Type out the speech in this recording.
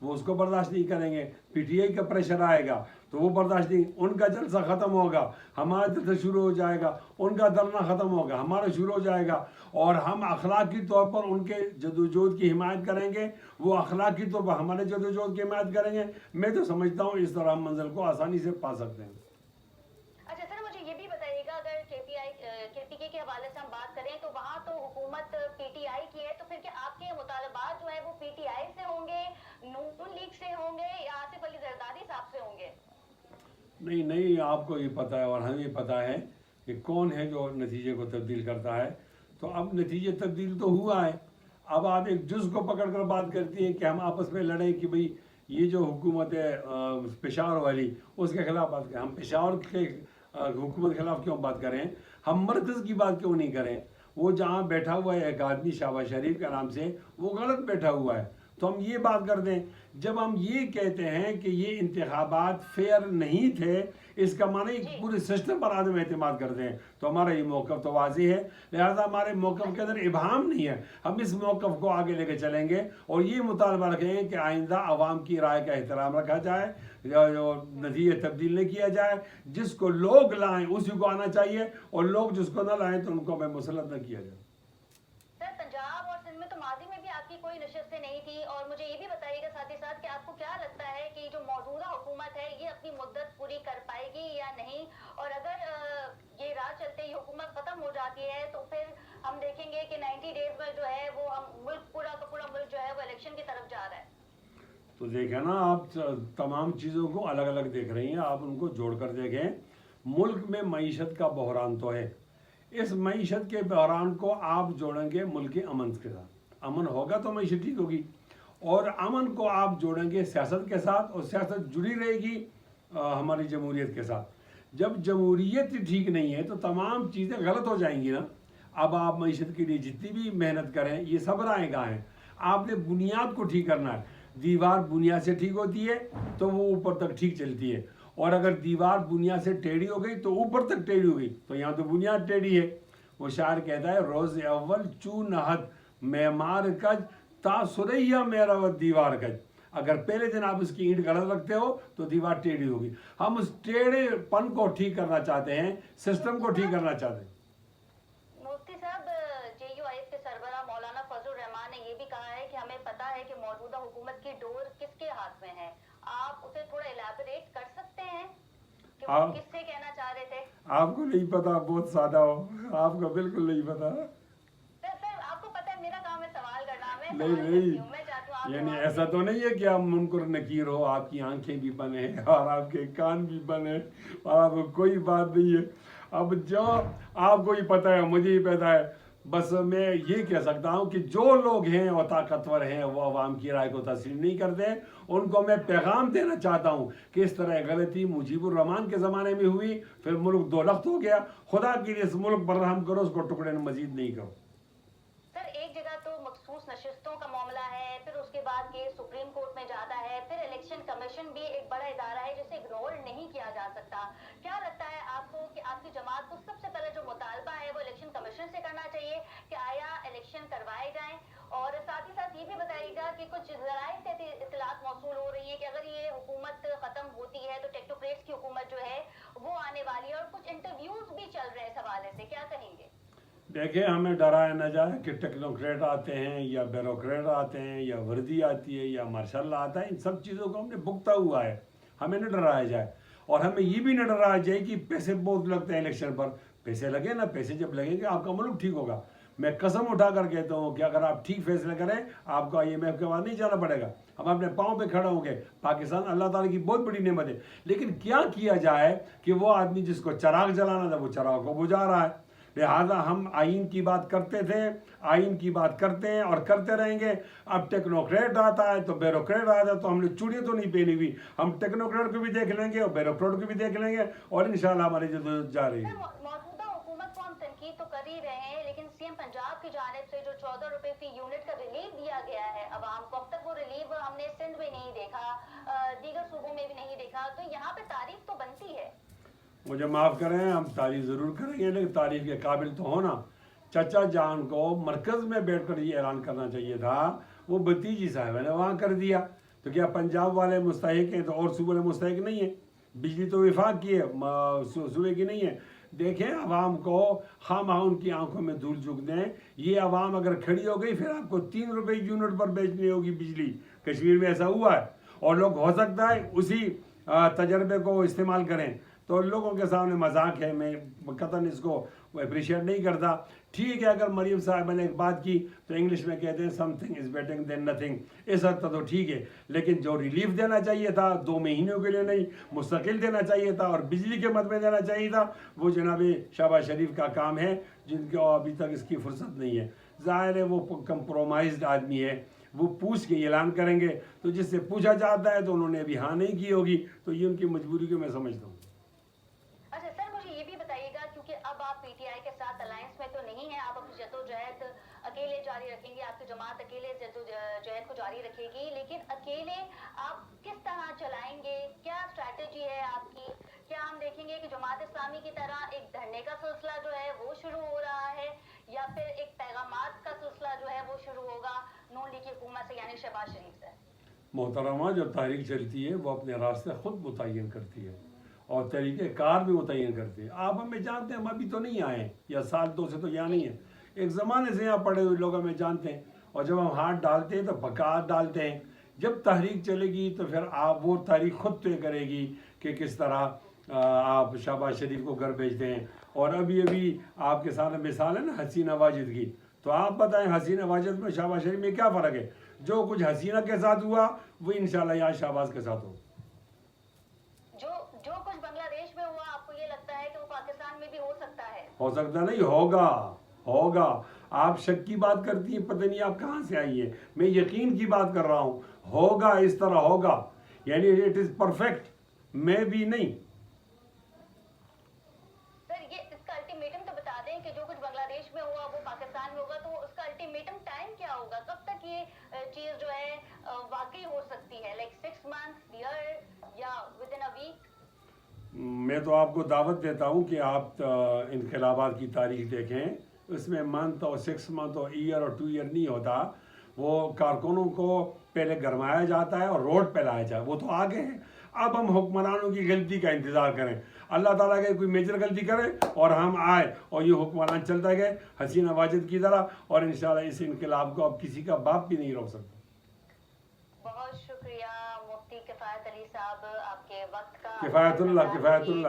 وہ اس کو बर्दाश्त नहीं करेंगे, पीटीआई का प्रेशर आएगा तो वो बर्दाश्त नहीं, उनका जलसा ख़त्म होगा, हमारा जलसा शुरू हो जाएगा, उनका धरना ख़त्म होगा, हमारा शुरू हो जाएगा, और हम अखलाकी तौर पर उनके जदोजहद की हिमायत करेंगे, वो अखलाकी तौर पर हमारे जदोजहद की हिमायत करेंगे। मैं तो समझता हूँ इस तरह हम मंजिल को आसानी से पा सकते हैं। अच्छा सर, मुझे ये भी बताइएगा, अगर केपीके के हवाले से हम बात करें तो वहाँ तो हुकूमत पीटीआई की है, तो फिर क्या आपके मुतालबात जो है वो पीटीआई से होंगे, नून लीग से होंगे, या आसिफ अली जरदारी साहब से होंगे? नहीं नहीं, आपको ये पता है और हमें ये पता है कि कौन है जो नतीजे को तब्दील करता है। तो अब नतीजे तब्दील तो हुआ है, अब आप एक जुज़ को पकड़ कर बात करती हैं कि हम आपस में लड़ें कि भाई ये जो हुकूमत है पेशावर वाली, उसके खिलाफ बात करें। हम पेशावर के हुकूमत के खिलाफ क्यों बात करें, हम मरकज़ की बात क्यों नहीं करें? वो जहाँ बैठा हुआ है एक आदमी शहबाज शरीफ के नाम से, वो गलत बैठा हुआ है, तो हम ये बात कर दें। जब हम ये कहते हैं कि ये इंतखाबात फेयर नहीं थे, इसका माने पूरे सिस्टम पर आदम एतमाद करते हैं, तो हमारा ये मौक़िफ़ तो वाज़ेह है। लिहाजा हमारे मौक़िफ़ के अंदर इबहम नहीं है, हम इस मौक़िफ़ को आगे लेके चलेंगे और ये मुतालबा रखेंगे कि आइंदा आवाम की राय का एहतराम रखा जाए, जो नतीजे तब्दील नहीं किया जाए, जिसको लोग लाएं उसी को आना चाहिए, और लोग जिसको ना लाएं तो उनको हमें मुसलत न किया जाए। सर, पंजाब और सिंध में तो माजी में भी आपकी कोई नशिस्तें नहीं थी, और मुझे ये भी बताइएगा साथ ही साथ कि आपको क्या लगता है कि जो मौजूदा हुकूमत है ये अपनी मुद्दत पूरी कर पाएगी या नहीं, और अगर ये राह चलते ही हुकूमत खत्म हो जाती है तो फिर हम देखेंगे कि 90 डेज में जो है वो हम मुल्क पूरा का पूरा मुल्क जो है वो इलेक्शन की तरफ जा रहा है। तो देखें ना, आप तमाम चीज़ों को अलग अलग देख रही हैं, आप उनको जोड़कर देखें। मुल्क में मईशत का बहरान तो है, इस मईशत के बहरान को आप जोड़ेंगे मुल्क के अमन के साथ, अमन होगा तो मईशत ठीक होगी, और अमन को आप जोड़ेंगे सियासत के साथ, और सियासत जुड़ी रहेगी हमारी जमहूरियत के साथ। जब जमहूरियत ठीक नहीं है तो तमाम चीज़ें गलत हो जाएंगी ना। अब आप मईशत के लिए जितनी भी मेहनत करें, ये सब रायगा हैं, आपने बुनियाद को ठीक करना है। दीवार बुनियाद से ठीक होती है तो वो ऊपर तक ठीक चलती है, और अगर दीवार बुनियाद से टेढ़ी हो गई तो ऊपर तक टेढ़ी हो गई, तो यहाँ तो बुनियाद टेढ़ी है। वो शायर कहता है, रोज़ अव्वल चू नहत मेमार कज ता सुरैया मेरा दीवार कज। अगर पहले दिन आप उसकी ईंट गलत रखते हो तो दीवार टेढ़ी होगी। हम उस टेढ़ेपन को ठीक करना चाहते हैं, सिस्टम को ठीक करना चाहते हैं। मुफ्ती साहब, JUIF के सरबराह मौलाना फजल रहमान ने ये भी कहा है कि हमें पता है कि मौजूदा हुकूमत की डोर किसके हाथ में है। आप उसे थोड़ा इलैबोरेट कर सकते हैं कि वो किससे कहना चाह रहे थे? आपको नहीं पता, बहुत सादा हो, आपको बिल्कुल नहीं पता। सर, आपको पता है मेरा काम है सवाल करना, मैं नहीं सवाल नहीं, करती हूँ, मैं चाहती हूँ आप यानी जवाब ऐसा दें। तो नहीं है कि आप मुनकर नकीर हो, आपकी आंखें भी बंद हैं और आपके कान भी बंद हैं और आपको कोई बात नहीं है। अब जो आपको ही पता है, मुझे ही पता है, बस मैं ये कह सकता हूँ कि जो लोग हैं और ताकतवर हैं वो अवाम की राय को तस्लीम नहीं करते, उनको मैं पैगाम देना चाहता हूँ कि इस तरह गलती मुजीबुर रहमान के ज़माने में हुई, फिर मुल्क दो लख्त हो गया। खुदा के लिए इस मुल्क पर रहम करो, उसको टुकड़े में मजीद नहीं करो। सर, एक जगह तो मखसूस नशिस्तों का मामला है, फिर उसके बाद केस सुप्रीम कोर्ट में जाता है, फिर इलेक्शन कमीशन भी एक बड़ा इदारा है जिसे इग्नोर नहीं किया जा सकता। क्या लगता है आपको कि आपकी जमात को सबसे पहले जो मुतालबा है वो इलेक्शन कमीशन से करना चाहिए कि आया इलेक्शन करवाए जाएं? और साथ ही साथ ये भी बताइएगा कि कुछ ज़राए से इत्तलात मौसूल हो रही है कि अगर ये हुकूमत खत्म होती है तो टेक्नोक्रेट्स की हुकूमत जो है वो आने वाली है, और कुछ इंटरव्यूज भी चल रहे हैं इस हवाले से, क्या कहेंगे? देखिए, हमें डराया न जाए कि टेक्नोक्रेट आते हैं या ब्यूरोक्रेट आते हैं या वर्दी आती है या मार्शल आता है, इन सब चीज़ों को हमने भुगता हुआ है, हमें न डराया जाए। और हमें ये भी न डराया जाए कि पैसे बहुत लगते हैं इलेक्शन पर। पैसे लगे ना, पैसे जब लगेंगे आपका मुल्क ठीक होगा। मैं कसम उठा कर कहता हूँ कि अगर आप ठीक फैसले करें, आपको IMF के बाद नहीं जाना पड़ेगा, हम अपने पाँव पे खड़े होंगे। पाकिस्तान अल्लाह ताला की बहुत बड़ी नेमत है, लेकिन क्या किया जाए कि वो आदमी जिसको चराग जलाना था वो चराग को बुझा रहा है। लिहाजा हम आइन की बात करते थे, आइन की बात करते हैं और करते रहेंगे। अब टेक्नोक्रेट आता है तो ब्यूरोक्रेट आता है, तो हमने चूड़ियाँ तो नहीं पहनी हुई, हम टेक्नोक्रेट को भी देख लेंगे और ब्यूरोक्रेट को भी देख लेंगे, और इंशाल्लाह हमारी जो जा रही है। मौजूदा हुकूमत को हम तनकीद तो कर ही रहे हैं, लेकिन CM पंजाब की जानिब से जो 14 रुपए फी यूनिट का रिलीफ दिया गया है अवाम को, अब तक वो रिलीफ हमने सिंध में नहीं देखा, दीगर सूबों में भी नहीं देखा, तो यहाँ पे तारीफ तो बनती है। मुझे माफ़ करें, हम तारीफ ज़रूर करेंगे, लेकिन तारीफ के काबिल तो होना। चचा जान को मरकज़ में बैठकर ये ऐलान करना चाहिए था, वो भतीजी साहब ने वहाँ कर दिया। تو کیا پنجاب والے مستحق ہیں تو اور صوبے والے مستحق نہیں ہیں؟ بجلی تو وفاق کی ہے، صوبے کی نہیں ہے۔ دیکھیں عوام کو ہم ان کی آنکھوں میں دھول جھونک دیں، یہ عوام اگر کھڑی ہو گئی پھر آپ کو 3 روپے یونٹ پر بیچنی ہوگی بجلی۔ کشمیر میں ایسا ہوا ہے، اور لوگ ہو سکتا ہے اسی تجربے کو استعمال کریں۔ تو لوگوں کے سامنے مذاق ہے، میں قطعاً اس کو اپریشیٹ نہیں کرتا۔ ٹھیک ہے، اگر مریم صاحبہ نے ایک بات کی تو انگلش میں کہتے ہیں something is better than nothing, اس حد تک تو ٹھیک ہے، لیکن جو ریلیف دینا چاہیے تھا 2 مہینوں کے لیے نہیں، مستقل دینا چاہیے تھا اور بجلی کے مد میں دینا چاہیے تھا، وہ جناب شہباز شریف کا کام ہے، جن کو ابھی تک اس کی فرصت نہیں ہے۔ ظاہر ہے وہ کمپرومائزڈ آدمی ہے، وہ پوچھ کے اعلان کریں گے، تو جس سے پوچھا جاتا ہے تو انہوں نے ابھی ہاں نہیں کی ہوگی، تو یہ ان کی مجبوری کو میں سمجھتا ہوں۔ اچھا سر، مجھے یہ بھی بتائیے گا، کیونکہ اب آپ پی ٹی آئی کے ساتھ الائنس میں تو نہیں ہیں، آپ اپنی جدوجہد اکیلے جاری رکھیں گے، آپ کی جماعت اکیلے جدوجہد کو جاری رکھے گی، لیکن اکیلے آپ کس طرح چلائیں گے؟ کیا اسٹریٹجی ہے آپ کی؟ کیا ہم دیکھیں گے کہ جماعت اسلامی کی طرح ایک دھرنے کا سلسلہ جو ہے وہ شروع ہو رہا ہے، یا پھر ایک پیغامات کا سلسلہ جو ہے وہ شروع ہوگا نون لیگ کی حکومت سے یعنی شہباز شریف سے؟ محترمہ، جو تحریک چلتی ہے وہ اپنے راستے خود متعین کرتی ہے اور طریقہ کار بھی متعین کرتی ہے۔ آپ ہمیں جانتے ہیں، ہم ابھی تو نہیں آئے ہیں، یا سال 2 سے تو یہاں نہیں ہیں، ایک زمانے سے یہاں پڑے ہوئے لوگ ہمیں جانتے ہیں، اور جب ہم ہاتھ ڈالتے ہیں تو بکات ڈالتے ہیں۔ جب تحریک چلے گی تو پھر آپ وہ تحریک خود طے کرے گی کہ کس طرح آپ شہباز شریف کو گھر بھیجتے ہیں۔ اور ابھی آپ کے ساتھ مثال ہے نا حسینہ واجد کی، تو آپ بتائیں حسینہ واجد میں شہباز شریف میں کیا فرق ہے؟ جو کچھ حسینہ کے ساتھ ہوا وہ انشاءاللہ یہاں شہباز کے ساتھ ہو۔ جو کچھ بنگلہ دیش میں ہوا، آپ کو یہ لگتا ہے کہ وہ پاکستان میں بھی ہو سکتا ہے؟ ہو سکتا نہیں، ہوگا۔ آپ شک کی بات کرتی ہیں، پتہ نہیں آپ کہاں سے آئی ہیں، میں یقین کی بات کر رہا ہوں، ہوگا، اس طرح ہوگا، یعنی اٹ از پرفیکٹ، میں بھی نہیں۔ سر یہ اس کا الٹیمیٹم تو بتا دیں کہ جو کچھ بنگلہ دیش میں ہوا وہ پاکستان میں ہوگا، تو اس کا الٹیمیٹم ٹائم کیا ہوگا؟ کب تک یہ چیز جو ہے واقعی ہو سکتی ہے؟ لائک 6 months, year یا ود ان اے ویک؟ میں تو آپ کو دعوت دیتا ہوں کہ آپ انقلابات کی تاریخ دیکھیں، اس میں منتھ اور 6 month اور ایئر اور 2 year نہیں ہوتا، وہ کارکنوں کو پہلے گرمایا جاتا ہے اور روڈ پہ لایا جاتا ہے، وہ تو آگے ہیں۔ اب ہم حکمرانوں کی غلطی کا انتظار کریں، اللہ تعالیٰ کے کوئی میجر غلطی کرے اور ہم آئے اور یہ حکمران چلتا گئے حسینہ واجد کی طرح، اور انشاءاللہ اس انقلاب کو اب کسی کا باپ بھی نہیں روک سکتا۔ بہت شکریہ مفتی کفایت علی صاحب، آپ کے وقت کا کفایت اللہ